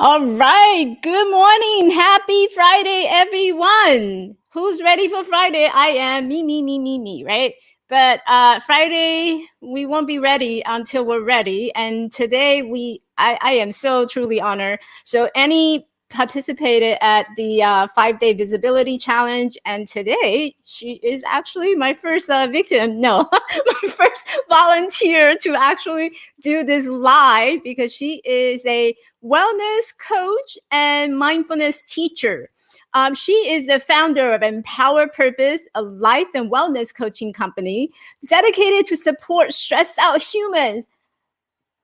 All right. Good morning. Happy Friday, everyone. Who's ready for Friday? I am. Me, right? But Friday, we won't be ready until we're ready. And today, I am so truly honored. So Annie participated at the 5-day visibility challenge, and today she is actually my first victim. No, my first volunteer to actually do this live, because she is a wellness coach and mindfulness teacher. She is the founder of Empower Purpose, a life and wellness coaching company dedicated to support stressed out humans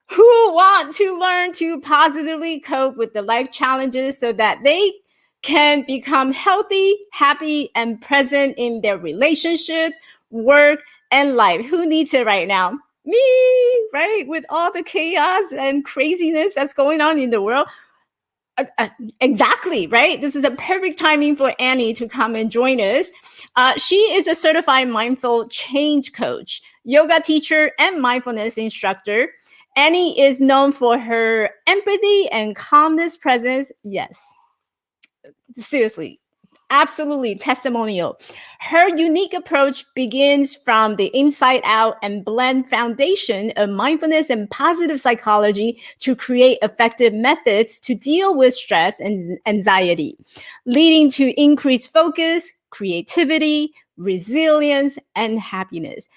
who want to learn to positively cope with the life challenges so that they can become healthy, happy, and present in their relationship, work, and life. Who needs it right now? Me, right? With all the chaos and craziness that's going on in the world. Exactly, right? This is a perfect timing for Annie to come and join us. She is a certified mindful change coach, yoga teacher, and mindfulness instructor. Annie is known for her empathy and calmness presence. Yes, seriously, absolutely testimonial. Her unique approach begins from the inside out and blend foundation of mindfulness and positive psychology to create effective methods to deal with stress and anxiety, leading to increased focus, creativity, resilience, and happiness.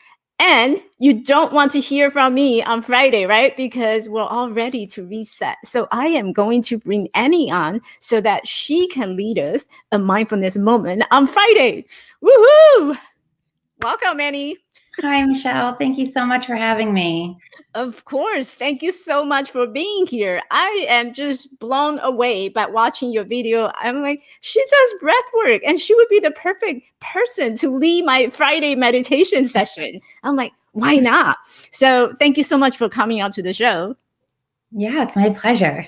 And you don't want to hear from me on Friday, right? Because we're all ready to reset. So I am going to bring Annie on so that she can lead us a mindfulness moment on Friday. Woohoo! Welcome, Annie. Hi, Michelle. Thank you so much for having me. Of course. Thank you so much for being here. I am just blown away by watching your video. I'm like, she does breath work and she would be the perfect person to lead my Friday meditation session. I'm like, why not? So thank you so much for coming out to the show. Yeah, it's my pleasure.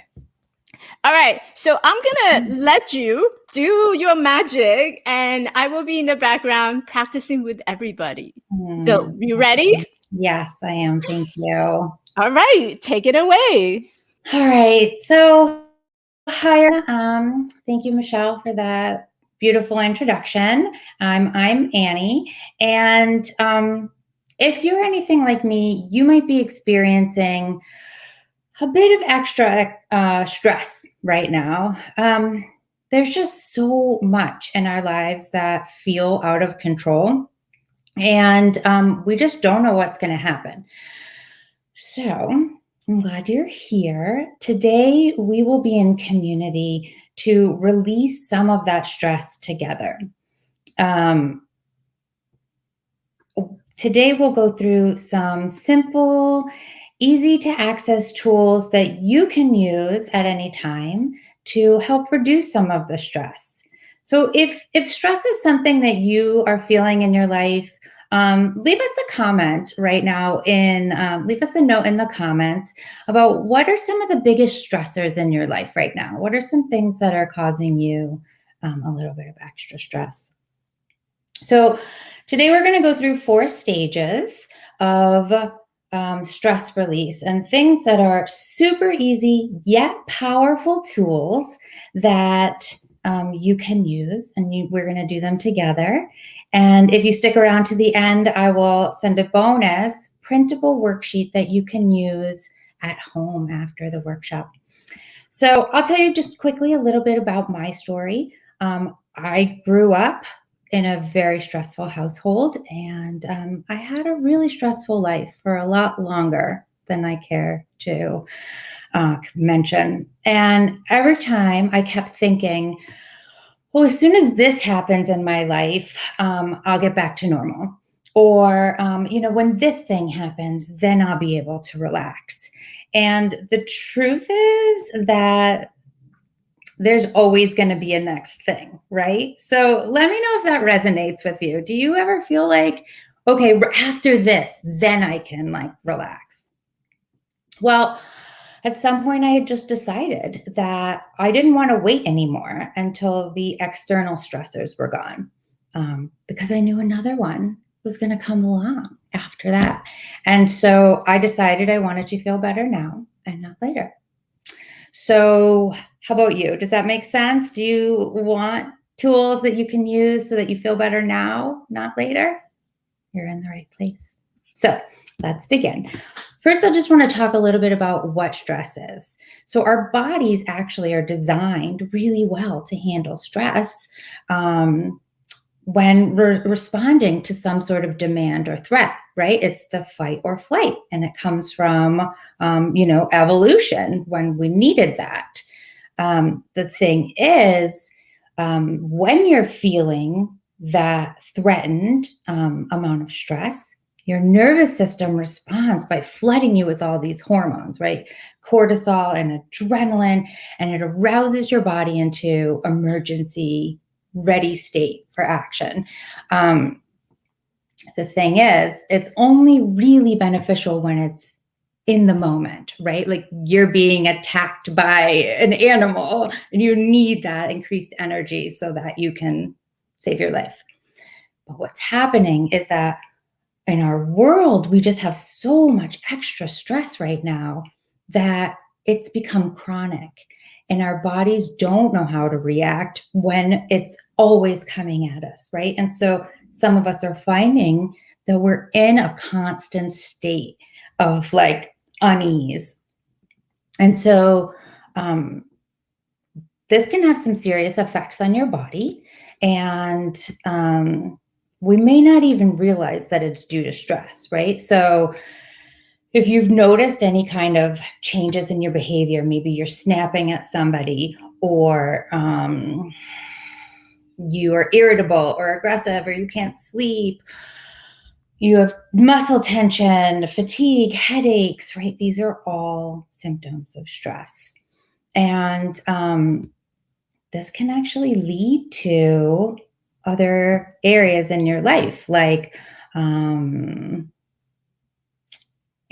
All right. So I'm going to let you do your magic and I will be in the background practicing with everybody. So you ready? Yes, I am. Thank you. All right. Take it away. All right. So, hi. Thank you, Michelle, for that beautiful introduction. I'm Annie. And if you're anything like me, you might be experiencing a bit of extra stress right now. There's just so much in our lives that feel out of control, and we just don't know what's going to happen. So I'm glad you're here. Today, we will be in community to release some of that stress together. Today, we'll go through some simple, easy to access tools that you can use at any time to help reduce some of the stress. So if stress is something that you are feeling in your life, leave us a comment right now leave us a note in the comments about what are some of the biggest stressors in your life right now. What are some things that are causing you a little bit of extra stress? So today we're going to go through 4 stages of stress release and things that are super easy yet powerful tools that you can use, and we're going to do them together. And if you stick around to the end, I will send a bonus printable worksheet that you can use at home after the workshop. So I'll tell you just quickly a little bit about my story. I grew up in a very stressful household, and I had a really stressful life for a lot longer than I care to mention. And every time I kept thinking, well, as soon as this happens in my life, I'll get back to normal. Or, when this thing happens, then I'll be able to relax. And the truth is that there's always going to be a next thing, right? So let me know if that resonates with you. Do you ever feel like, okay, after this, then I can relax? Well, at some point I had just decided that I didn't want to wait anymore until the external stressors were gone, because I knew another one was going to come along after that. And so I decided I wanted to feel better now and not later. So How about you? Does that make sense? Do you want tools that you can use so that you feel better now, not later? You're in the right place. So let's begin. First, I just want to talk a little bit about what stress is. So, our bodies actually are designed really well to handle stress when we're responding to some sort of demand or threat, right? It's the fight or flight, and it comes from, evolution when we needed that. The thing is, when you're feeling that threatened amount of stress, your nervous system responds by flooding you with all these hormones, right? Cortisol and adrenaline, and it arouses your body into emergency ready state for action. The thing is, it's only really beneficial when it's in the moment, right? Like you're being attacked by an animal and you need that increased energy so that you can save your life. But what's happening is that in our world, we just have so much extra stress right now that it's become chronic. And our bodies don't know how to react when it's always coming at us, right? And so some of us are finding that we're in a constant state of like unease. And so this can have some serious effects on your body. And we may not even realize that it's due to stress, right? So if you've noticed any kind of changes in your behavior, maybe you're snapping at somebody, or you are irritable or aggressive, or you can't sleep, you have muscle tension, fatigue, headaches, right? These are all symptoms of stress. And this can actually lead to other areas in your life, like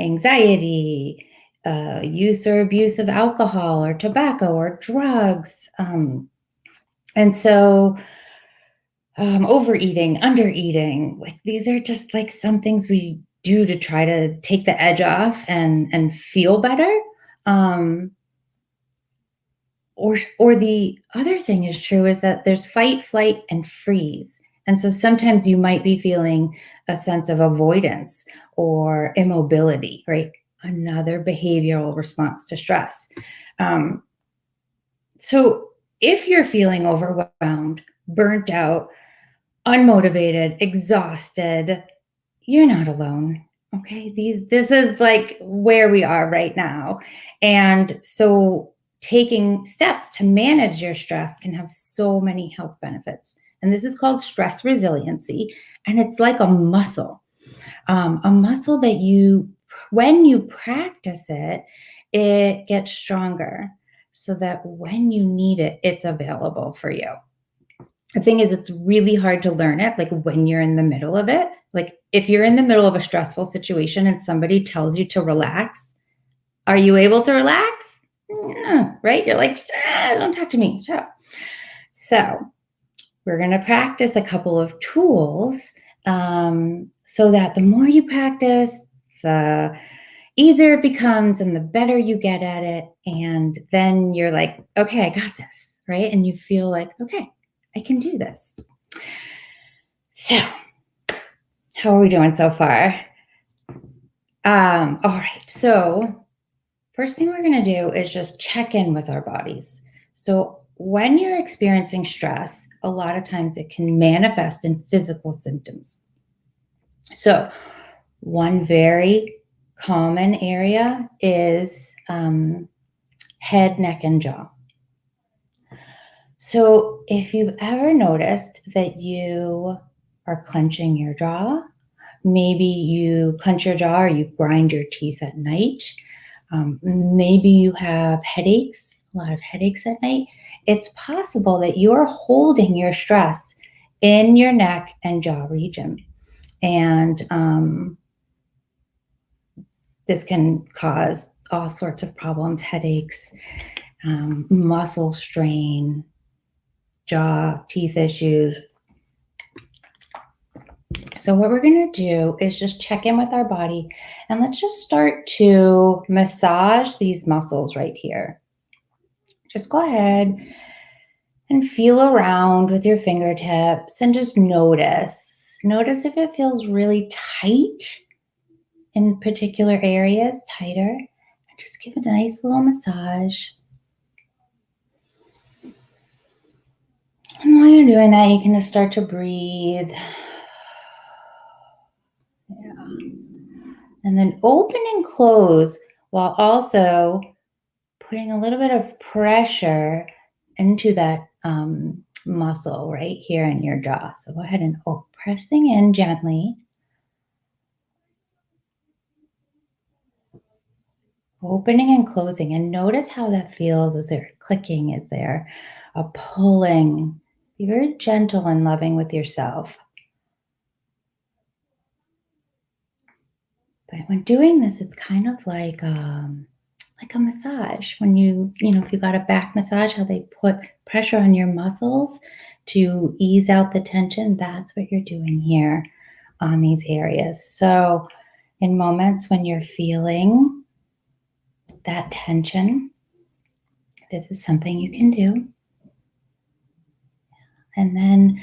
anxiety, use or abuse of alcohol or tobacco or drugs. And so overeating, undereating, like these are just like some things we do to try to take the edge off and feel better. Or the other thing is true is that there's fight, flight, and freeze. And so sometimes you might be feeling a sense of avoidance or immobility, right? Another behavioral response to stress. So if you're feeling overwhelmed, burnt out, unmotivated, exhausted, you're not alone. Okay. This is like where we are right now. And so taking steps to manage your stress can have so many health benefits. And this is called stress resiliency. And it's like a muscle that when you practice it, it gets stronger so that when you need it, it's available for you. The thing is, it's really hard to learn it, like when you're in the middle of it. Like if you're in the middle of a stressful situation and somebody tells you to relax, are you able to relax? No, right? You're like, don't talk to me. Shut up. So we're going to practice a couple of tools so that the more you practice, the easier it becomes and the better you get at it. And then you're like, okay, I got this, right? And you feel like, okay, I can do this. So, how are we doing so far? All right. So, first thing we're going to do is just check in with our bodies. So, when you're experiencing stress, a lot of times it can manifest in physical symptoms. So, one very common area is head, neck, and jaw. So if you've ever noticed that you are clenching your jaw, maybe you clench your jaw or you grind your teeth at night, maybe you have headaches, a lot of headaches at night, it's possible that you're holding your stress in your neck and jaw region. And this can cause all sorts of problems, headaches, muscle strain, jaw, teeth issues. So what we're going to do is just check in with our body and let's just start to massage these muscles right here. just go ahead and feel around with your fingertips and just notice. Notice if it feels really tight in particular areas, tighter. And just give it a nice little massage. And while you're doing that, you can just start to breathe. Yeah. And then open and close while also putting a little bit of pressure into that muscle right here in your jaw. So go ahead and pressing in gently. Opening and closing, and notice how that feels. Is there clicking? Is there a pulling? Be very gentle and loving with yourself. But when doing this, it's kind of like a massage. When if you got a back massage, how they put pressure on your muscles to ease out the tension, that's what you're doing here on these areas. So in moments when you're feeling that tension, this is something you can do. And then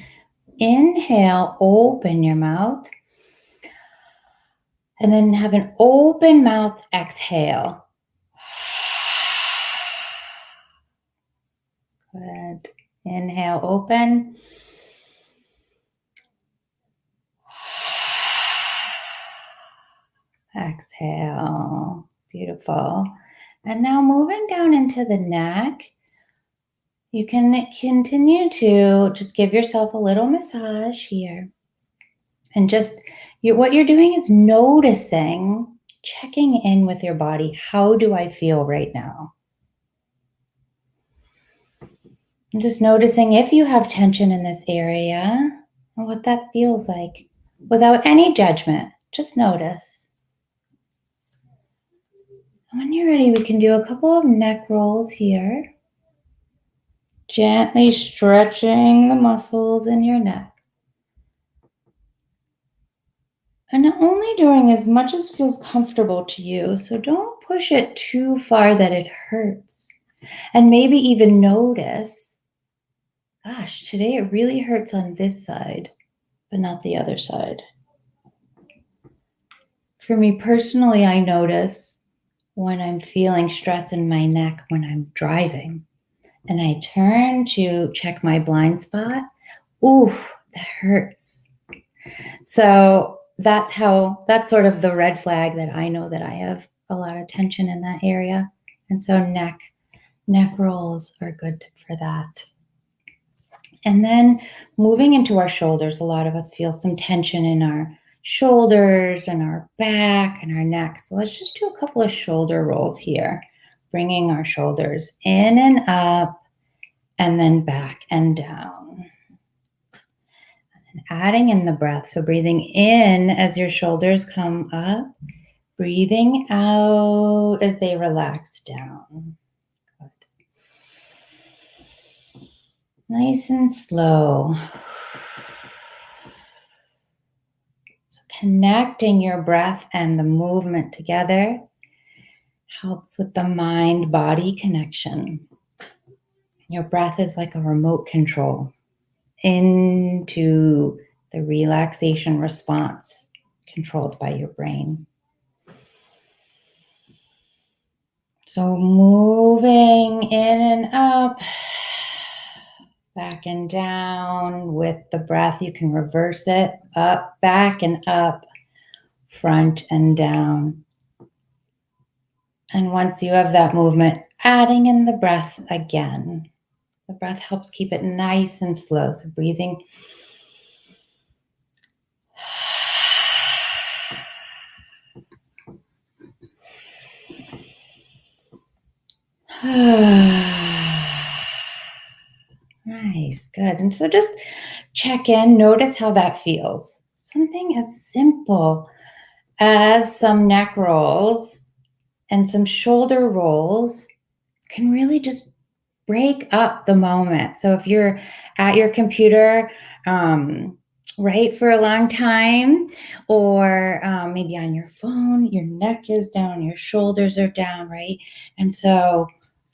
inhale, open your mouth. And then have an open mouth exhale. Good. Inhale, open. Exhale. Beautiful. And now moving down into the neck, you can continue to just give yourself a little massage here. And just what you're doing is noticing, checking in with your body. How do I feel right now? And just noticing if you have tension in this area and what that feels like without any judgment. Just notice. And when you're ready, we can do a couple of neck rolls here. Gently stretching the muscles in your neck. And only doing as much as feels comfortable to you. So don't push it too far that it hurts. And maybe even notice, gosh, today it really hurts on this side, but not the other side. For me personally, I notice when I'm feeling stress in my neck when I'm driving and I turn to check my blind spot, ooh, that hurts. So that's sort of the red flag that I know that I have a lot of tension in that area. And so neck rolls are good for that. And then moving into our shoulders, a lot of us feel some tension in our shoulders and our back and our neck. So let's just do a couple of shoulder rolls here, bringing our shoulders in and up and then back and down. And adding in the breath. So breathing in as your shoulders come up, breathing out as they relax down. Good. Nice and slow. Connecting your breath and the movement together helps with the mind-body connection. Your breath is like a remote control into the relaxation response controlled by your brain. So moving in and up, back and down with the breath. You can reverse it, up, back and up, front and down. And once you have that movement, adding in the breath again. The breath helps keep it nice and slow. So breathing. Nice, good. And so just check in, notice how that feels. Something as simple as some neck rolls and some shoulder rolls can really just break up the moment. So if you're at your computer, right, for a long time, or maybe on your phone, your neck is down, your shoulders are down, right? And so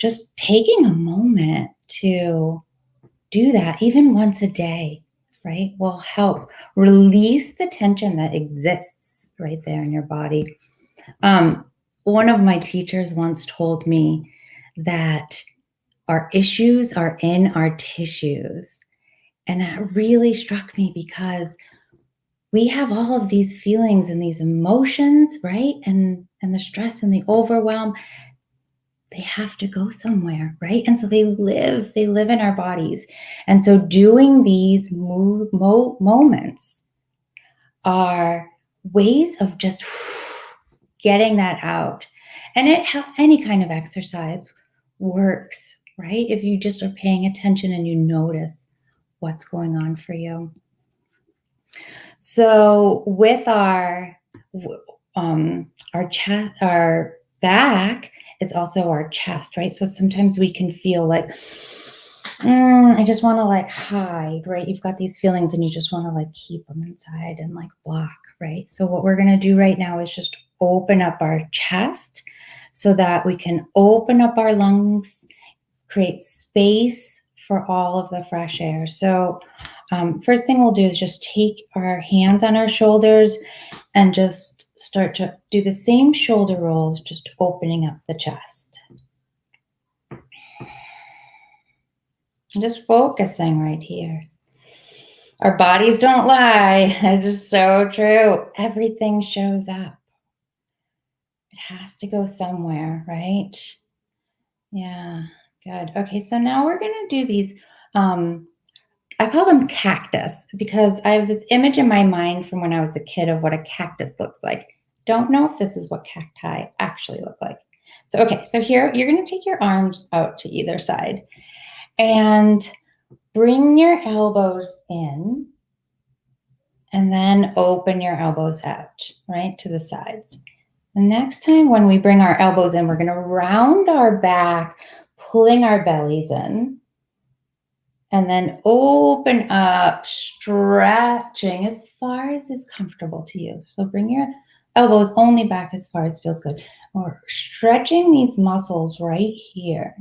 just taking a moment to do that, even once a day, right, will help release the tension that exists right there in your body. One of my teachers once told me that our issues are in our tissues. And that really struck me because we have all of these feelings and these emotions, right? And the stress and the overwhelm, they have to go somewhere, right? And so they live in our bodies. And so doing these moments are ways of just getting that out. And any kind of exercise works, right? If you just are paying attention and you notice what's going on for you. So with our back is also our chest, right? So sometimes we can feel like, I just want to like hide, right? You've got these feelings and you just want to like keep them inside and like block, right? So what we're going to do right now is just open up our chest so that we can open up our lungs, create space for all of the fresh air. So first thing we'll do is just take our hands on our shoulders and just start to do the same shoulder rolls, just opening up the chest. And just focusing right here. Our bodies don't lie. It's just so true. Everything shows up. It has to go somewhere, right? Yeah, good. Okay, so now we're going to do these I call them cactus because I have this image in my mind from when I was a kid of what a cactus looks like. Don't know if this is what cacti actually look like. So, okay, so here you're going to take your arms out to either side and bring your elbows in and then open your elbows out, right, to the sides. The next time when we bring our elbows in, we're going to round our back, pulling our bellies in. And then open up, stretching as far as is comfortable to you. So bring your elbows only back as far as feels good. We're stretching these muscles right here.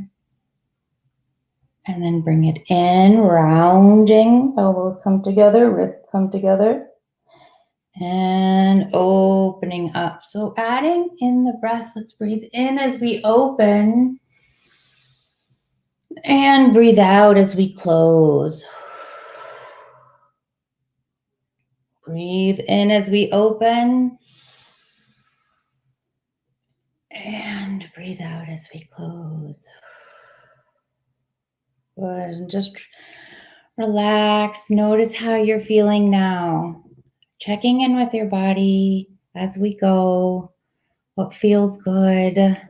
And then bring it in, rounding. Elbows come together, wrists come together. And opening up. So adding in the breath, let's breathe in as we open. And breathe out as we close. Breathe in as we open. And breathe out as we close. Good. And just relax. Notice how you're feeling now. Checking in with your body as we go. What feels good?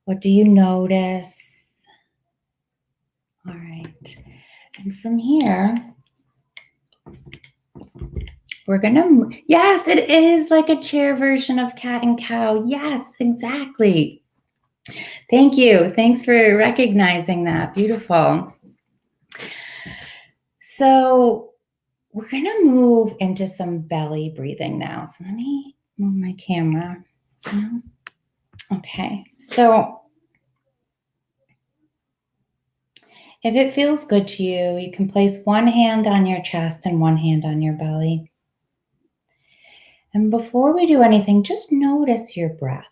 What do you notice? All right. And from here, we're going to, yes, it is like a chair version of cat and cow. Yes, exactly. Thank you. Thanks for recognizing that. Beautiful. So we're going to move into some belly breathing now. So let me move my camera. Okay. So if it feels good to you, you can place one hand on your chest and one hand on your belly. And before we do anything, just notice your breath.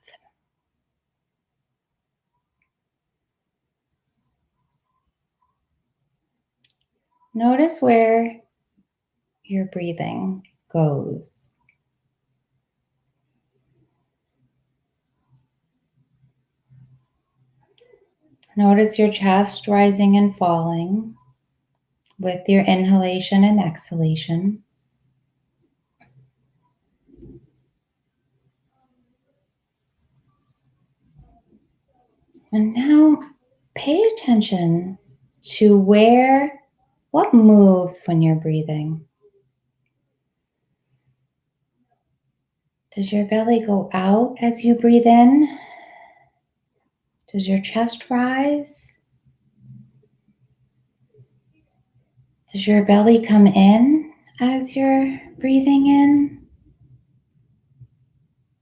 Notice where your breathing goes. Notice your chest rising and falling with your inhalation and exhalation. And now pay attention to what moves when you're breathing. Does your belly go out as you breathe in? Does your chest rise? Does your belly come in as you're breathing in?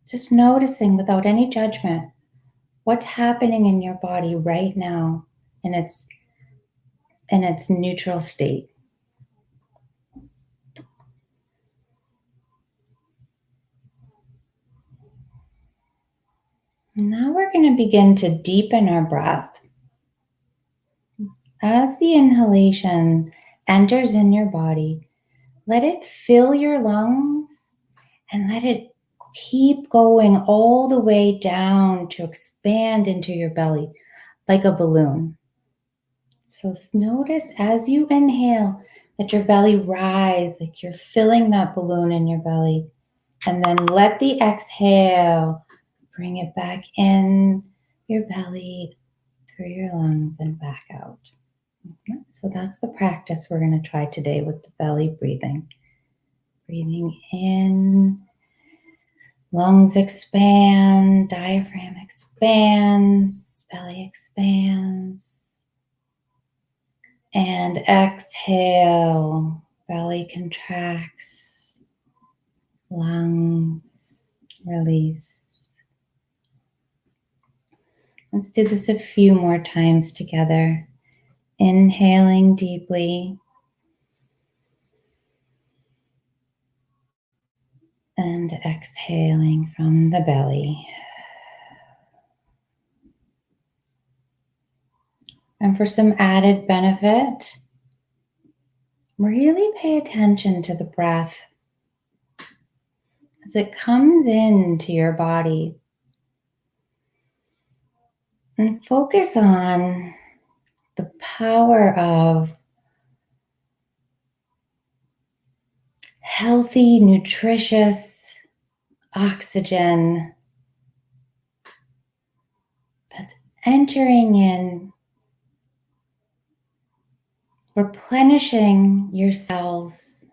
Just noticing without any judgment what's happening in your body right now in its neutral state. Now we're going to begin to deepen our breath. As the inhalation enters in your body, let it fill your lungs and let it keep going all the way down to expand into your belly like a balloon. So notice as you inhale that your belly rise, like you're filling that balloon in your belly. And then let the exhale bring it back in your belly, through your lungs and back out. Okay. So that's the practice we're going to try today with the belly breathing. Breathing in, lungs expand, diaphragm expands, belly expands. And exhale, belly contracts, lungs release. Let's do this a few more times together. Inhaling deeply and exhaling from the belly. And for some added benefit, really pay attention to the breath as it comes into your body. And focus on the power of healthy, nutritious oxygen that's entering in, replenishing your cells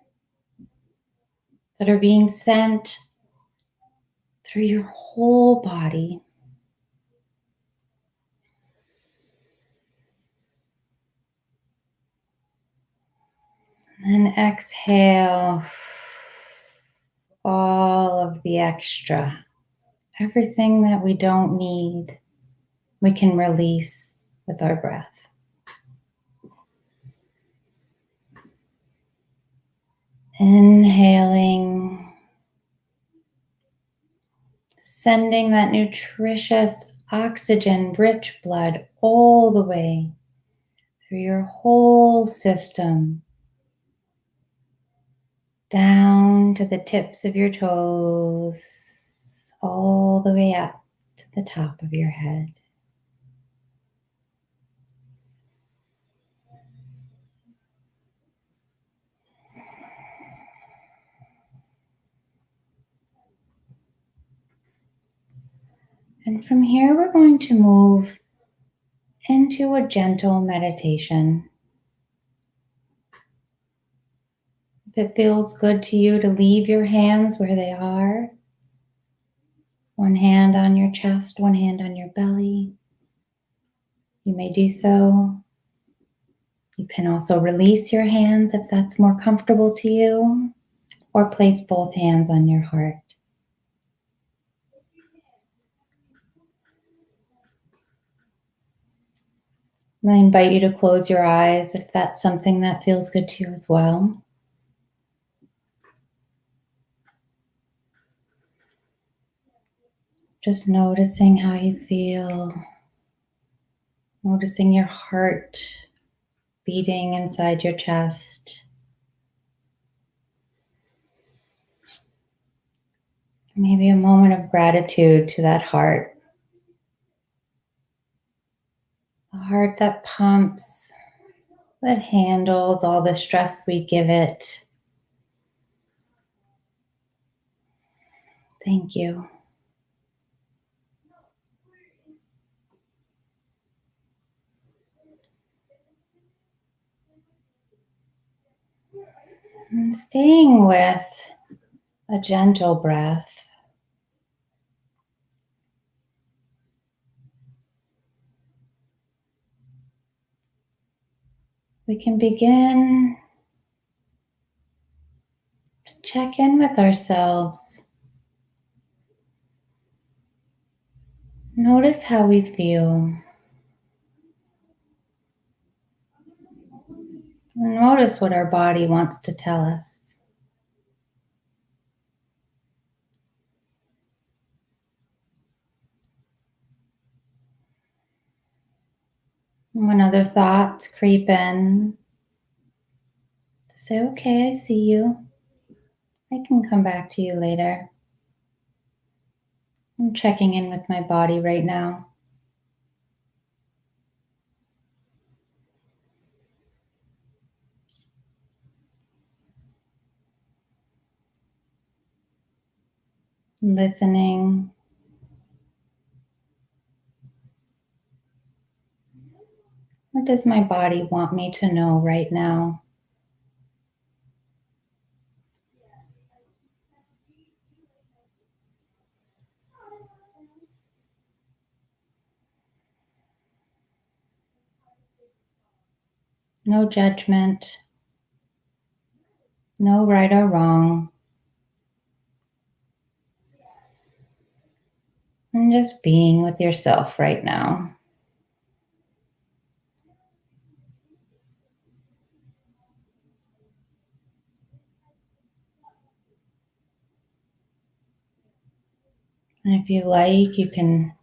that are being sent through your whole body. And exhale all of the extra. Everything that we don't need, we can release with our breath. Inhaling, sending that nutritious oxygen-rich blood all the way through your whole system, down to the tips of your toes, all the way up to the top of your head. And from here, we're going to move into a gentle meditation. If it feels good to you to leave your hands where they are, one hand on your chest, one hand on your belly, you may do so. You can also release your hands if that's more comfortable to you, or place both hands on your heart. And I invite you to close your eyes if that's something that feels good to you as well. Just noticing how you feel, noticing your heart beating inside your chest. Maybe a moment of gratitude to that heart. A heart that pumps, that handles all the stress we give it. Thank you. And staying with a gentle breath, we can begin to check in with ourselves. Notice how we feel. Notice what our body wants to tell us. When other thoughts creep in, say, okay, I see you. I can come back to you later. I'm checking in with my body right now. Listening. What does my body want me to know right now? No judgment, no right or wrong. And just being with yourself right now. And if you like, you can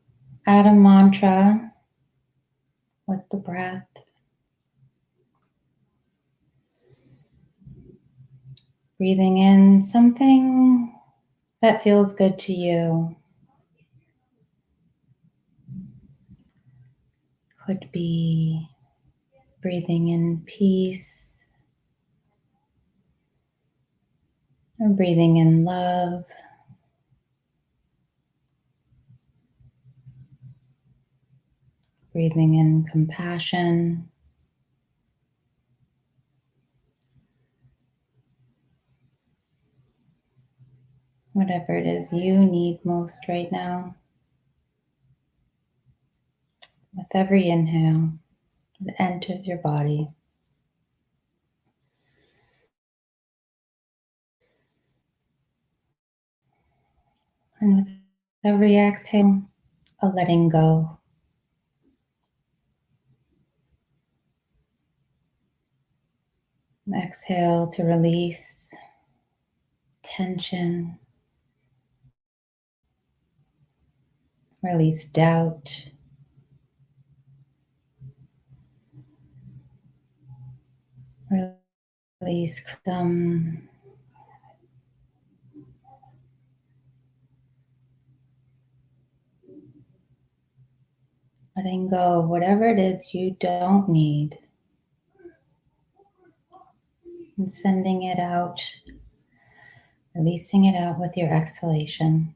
add a mantra with the breath. Breathing in something that feels good to you. Could be breathing in peace or breathing in love. Breathing in compassion. Whatever it is you need most right now. With every inhale, it enters your body. And with every exhale, a letting go. Exhale to release tension, release doubt, release some. Letting go of whatever it is you don't need and sending it out, releasing it out with your exhalation.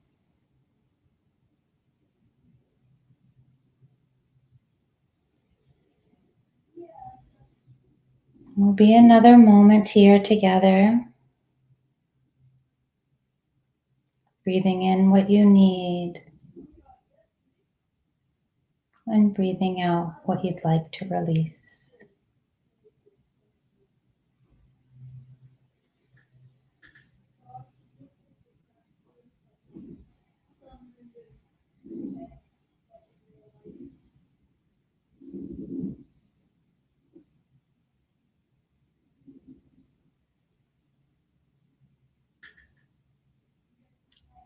We'll be another moment here together, breathing in what you need and breathing out what you'd like to release.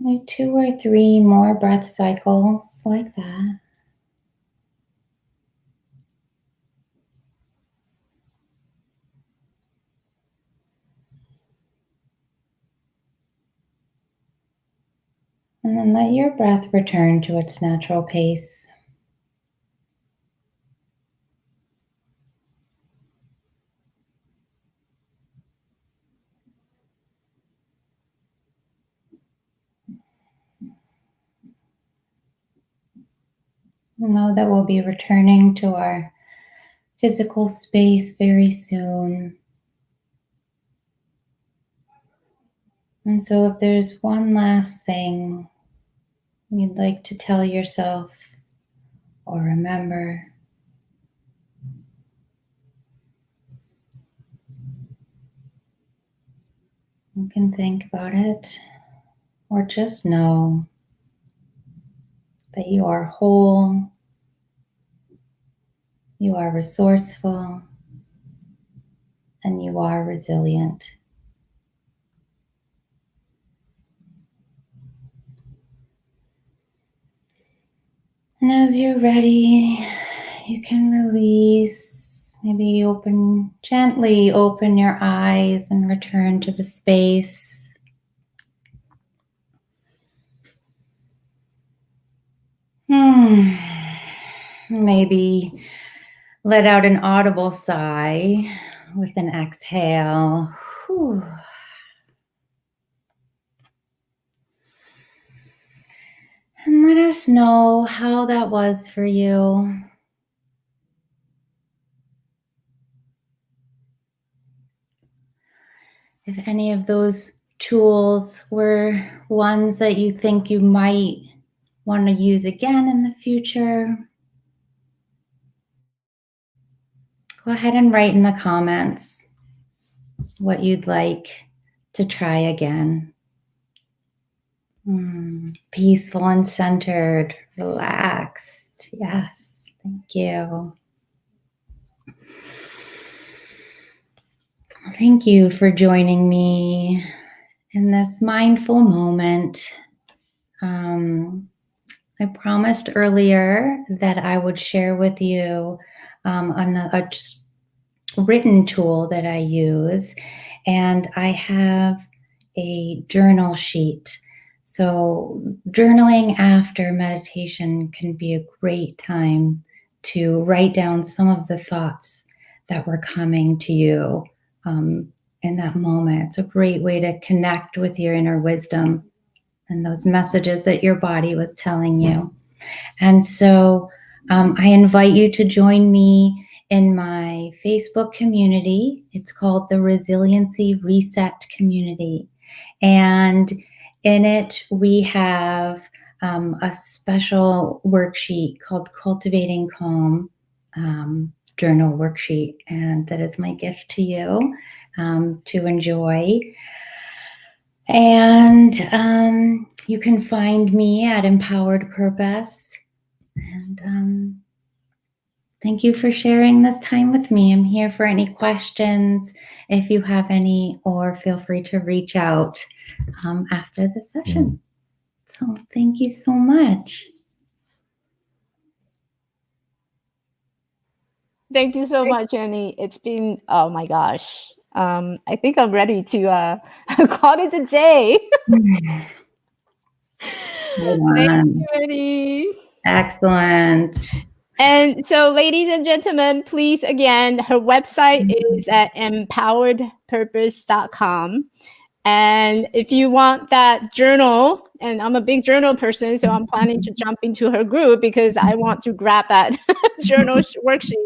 Do 2 or 3 more breath cycles like that. And then let your breath return to its natural pace. Know that we'll be returning to our physical space very soon. And so if there's one last thing you'd like to tell yourself or remember, you can think about it or just know that you are whole, you are resourceful, and you are resilient. And as you're ready, you can release, maybe gently open your eyes and return to the space. Maybe let out an audible sigh with an exhale. Whew. And let us know how that was for you. If any of those tools were ones that you think you might want to use again in the future, go ahead and write in the comments what you'd like to try again. Peaceful and centered, relaxed. Yes, thank you. Thank you for joining me in this mindful moment. I promised earlier that I would share with you a just written tool that I use, and I have a journal sheet. So journaling after meditation can be a great time to write down some of the thoughts that were coming to you in that moment. It's a great way to connect with your inner wisdom and those messages that your body was telling you. And so I invite you to join me in my Facebook community. It's called the Resiliency Reset Community. And in it, we have a special worksheet called Cultivating Calm journal worksheet. And that is my gift to you to enjoy. And you can find me at Empowered Purpose. And thank you for sharing this time with me. I'm here for any questions, if you have any, or feel free to reach out after the session. So thank you so much. Thank you so much, Jenny. It's been, oh my gosh. I think I'm ready to call it a day. Thank you, Jenny. Excellent. And so, ladies and gentlemen, please, again, her website is at empoweredpurpose.com. And if you want that journal, and I'm a big journal person, so I'm planning to jump into her group because I want to grab that journal worksheet.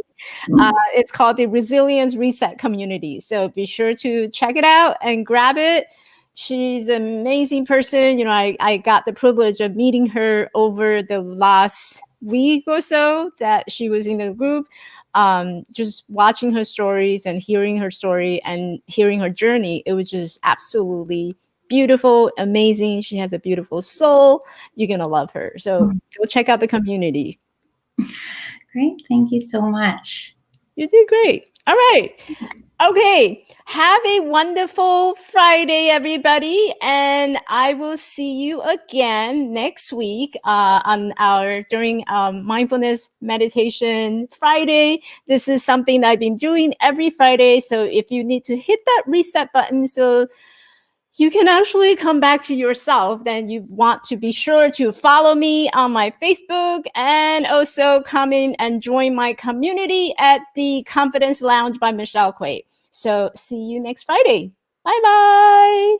It's called the Resilience Reset Community. So be sure to check it out and grab it. She's an amazing person. You know, I got the privilege of meeting her over the last week or so that she was in the group. Just watching her stories and hearing her story and hearing her journey, it was just absolutely beautiful, amazing. She has a beautiful soul. You're going to love her. So go check out the community. Great. Thank you so much. You did great. All right. Okay. Have a wonderful Friday, everybody. And I will see you again next week during Mindfulness Meditation Friday. This is something that I've been doing every Friday. So if you need to hit that reset button so you can actually come back to yourself, then you want to be sure to follow me on my Facebook and also come in and join my community at the Confidence Lounge by Michelle Quaid. So see you next Friday. Bye-bye.